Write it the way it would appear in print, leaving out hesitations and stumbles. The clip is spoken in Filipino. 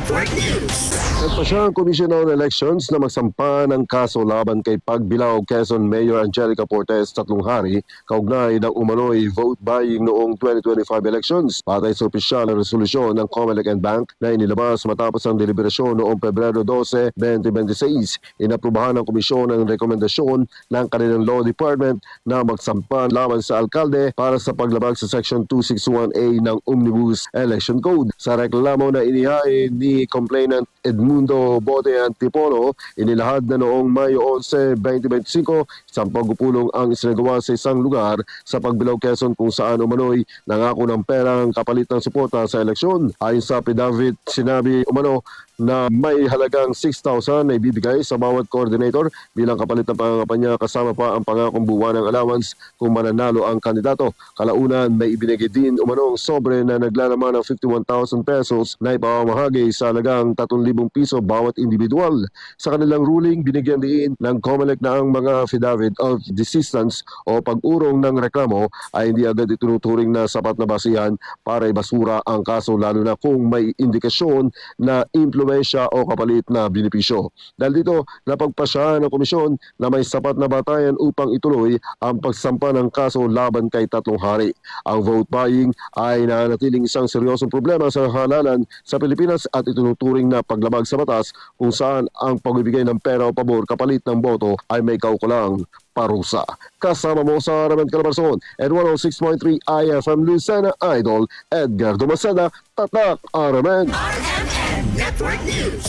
Network News. Nagpa siya ang Commission on Elections na magsampa ng kaso laban kay Pagbilao Quezon Mayor Angelica Portes tatlong hari kaugnay ng umano'y vote buying noong 2025 elections. Patay sa opisyal na resolusyon ng Comelec and Bank na inilabas matapos ang deliberasyon noong Pebrero 12, 2026. Inaprubahan ng komisyon ang rekomendasyon ng kanilang Law Department na magsampa laban sa alkalde para sa paglabag sa Section 261A ng Omnibus Election Code. Sa reklamo na inihain ni complainant Edmundo Bote Antipolo, inilahad na noong Mayo 11, 2025, isang pagpupulong ang isinagawa sa isang lugar sa Pagbilao, Quezon kung saan umano'y nangako ng perang kapalit ng suporta sa eleksyon. Ayon sa affidavit, sinabi umano na may halagang 6,000 na ibibigay sa bawat coordinator bilang kapalit ng pangangapa kasama pa ang pangakong buwan ng allowance kung mananalo ang kandidato. Kalaunan, may ibinigay din umanong sobre na naglalaman ng 51,000 pesos na ipamamahagi sa halagang 3,000 piso bawat individual. Sa kanilang ruling, binigyan din ng Comelec na ang mga affidavit of desistance o pag-urong ng reklamo ay hindi agad itinuturing na sapat na basihan para ibasura ang kaso lalo na kung may indikasyon na impluwensya o kapalit na benepisyo. Dahil dito, napagpasya ng komisyon na may sapat na batayan upang ituloy ang pagsampa ng kaso laban kay tatlong hari. Ang vote buying ay nanatiling isang seryosong problema sa halalan sa Pilipinas at itinuturing na paglabag sa batas kung saan ang pagbibigay ng pera o pabor kapalit ng boto ay may kaukulang parusa. Kasama mo sa Ramen Calabarzon and 106.3 IFM Lucena Idol, Edgar Dumaceda, Tatak Aramen. RMN Network News.